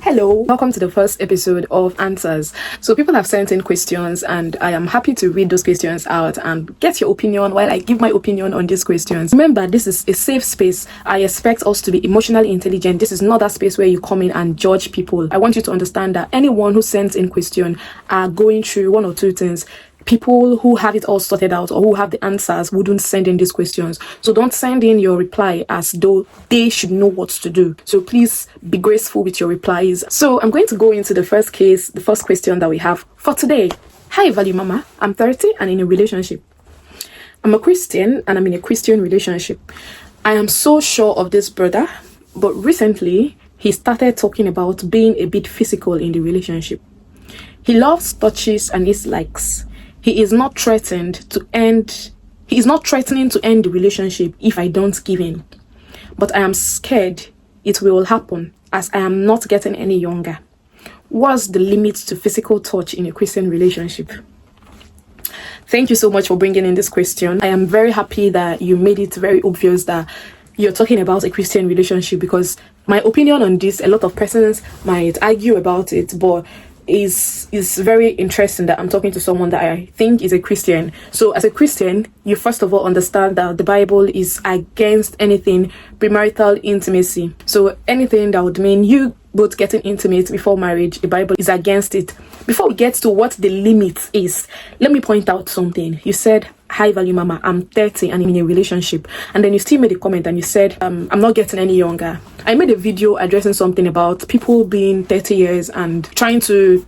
Hello, welcome to the first episode of Answers. So people have sent in questions and I am happy to read those questions out and get your opinion while I give my opinion on these questions. Remember, this is a safe space. I expect us to be emotionally intelligent. This is not that space where you come in and judge people. I want you to understand that anyone who sends in question are going through one or two things. People who have it all sorted out or who have the answers wouldn't send in these questions. So don't send in your reply as though they should know what to do. So please be graceful with your replies. So I'm going to go into the first question that we have for today. Hi, Value Mama. I'm 30 and in a relationship. I'm a Christian and I'm in a Christian relationship. I am so sure of this brother, but recently he started talking about being a bit physical in the relationship. He loves touches and his likes. He is not threatening to end the relationship if I don't give in. But I am scared it will happen as I am not getting any younger. What's the limit to physical touch in a Christian relationship? Thank you so much for bringing in this question. I am very happy that you made it very obvious that you're talking about a Christian relationship, because my opinion on this, a lot of persons might argue about it, but is very interesting that I'm talking to someone that I think is a Christian. So as a Christian, you first of all understand that the Bible is against anything premarital intimacy. So anything that would mean you both getting intimate before marriage, the Bible is against it. Before we get to what the limit is, let me point out something. You said, hi Value Mama, I'm 30 and I'm in a relationship. And then you still made a comment and you said, I'm not getting any younger. I made a video addressing something about people being 30 years and trying to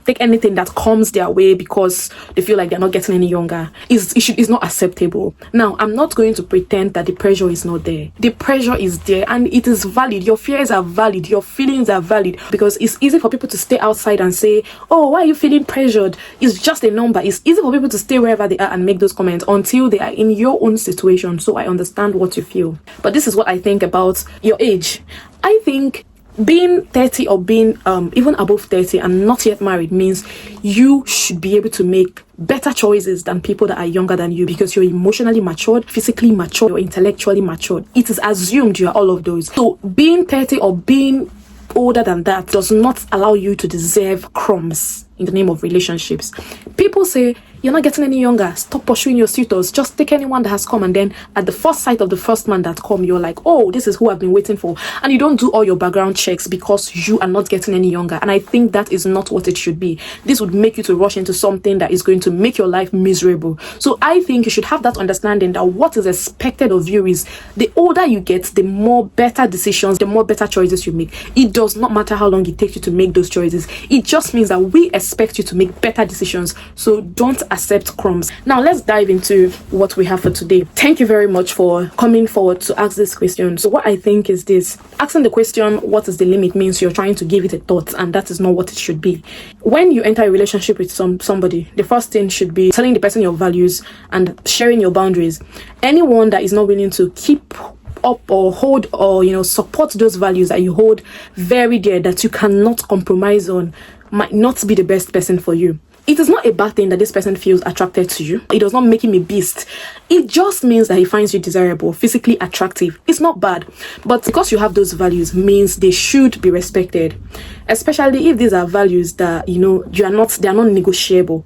take anything that comes their way because they feel like they're not getting any younger. Is not acceptable. Now, I'm not going to pretend that the pressure is not there. The pressure is there and it is valid. Your fears are valid. Your feelings are valid, because it's easy for people to stay outside and say, oh, why are you feeling pressured? It's just a number. It's easy for people to stay wherever they are and make those comments until they are in your own situation. So I understand what you feel. But this is what I think about your age. I think being 30 or being even above 30 and not yet married means you should be able to make better choices than people that are younger than you, because you're emotionally matured, physically matured, you're intellectually matured. It is assumed you are all of those. So being 30 or being older than that does not allow you to deserve crumbs in the name of relationships. People say, you're not getting any younger, stop pursuing your suitors, just take anyone that has come, and then at the first sight of the first man that come, you're like, oh, this is who I've been waiting for, and you don't do all your background checks because you are not getting any younger. And I think that is not what it should be. This would make you to rush into something that is going to make your life miserable. So I think you should have that understanding that what is expected of you is the older you get, the more better decisions, the more better choices you make. It does not matter how long it takes you to make those choices. It just means that we expect you to make better decisions. So don't accept crumbs. Now let's dive into what we have for today. Thank you very much for coming forward to ask this question. So what I think is this: asking the question, what is the limit, means you're trying to give it a thought, and that is not what it should be. When you enter a relationship with somebody, the first thing should be telling the person your values and sharing your boundaries. Anyone that is not willing to keep up or hold or support those values that you hold very dear, that you cannot compromise on, might not be the best person for you. It is not a bad thing that this person feels attracted to you. It does not make him a beast. It just means that he finds you desirable, physically attractive. It's not bad. But because you have those values means they should be respected. Especially if these are values that, they are not negotiable.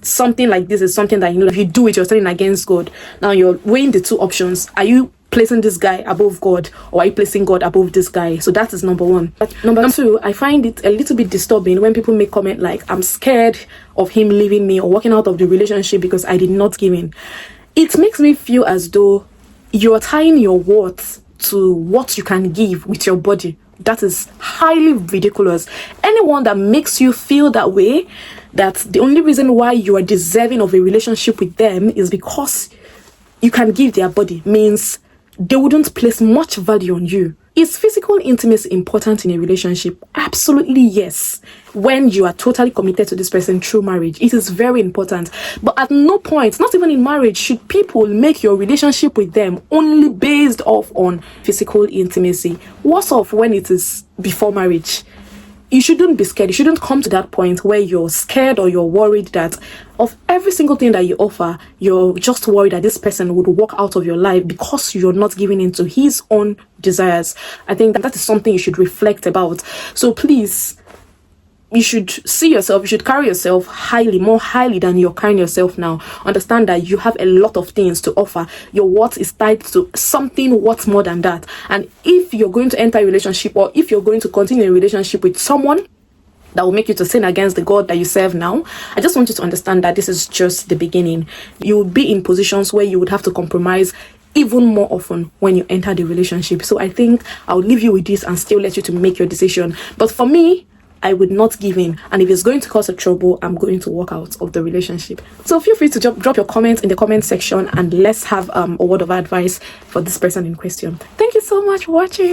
Something like this is something that, if you do it, you're standing against God. Now you're weighing the two options. Are you placing this guy above God, or are you placing God above this guy? So that is number one. Number two, I find it a little bit disturbing when people make comment like, I'm scared of him leaving me or walking out of the relationship because I did not give in. It makes me feel as though you're tying your worth to what you can give with your body. That is highly ridiculous. Anyone that makes you feel that way, that the only reason why you are deserving of a relationship with them is because you can give their body, means they wouldn't place much value on you. Is physical intimacy important in a relationship? Absolutely yes. When you are totally committed to this person through marriage, it is very important. But at no point, not even in marriage, should people make your relationship with them only based off on physical intimacy. What's off when it is before marriage? you shouldn't be scared. You shouldn't come to that point where you're scared or you're worried that of every single thing that you offer, you're just worried that this person would walk out of your life because you're not giving in to his own desires. I think that is something you should reflect about. So please, you should see yourself, you should carry yourself highly, more highly than you're carrying yourself now. Understand that you have a lot of things to offer. Your worth is tied to something worth more than that. And if you're going to enter a relationship, or if you're going to continue a relationship with someone that will make you to sin against the God that you serve now, I just want you to understand that this is just the beginning. You will be in positions where you would have to compromise even more often when you enter the relationship. So I think I'll leave you with this and still let you to make your decision. But for me, I would not give in, and if it's going to cause a trouble, I'm going to walk out of the relationship. So feel free to drop your comments in the comment section, and let's have a word of advice for this person in question. Thank you so much for watching.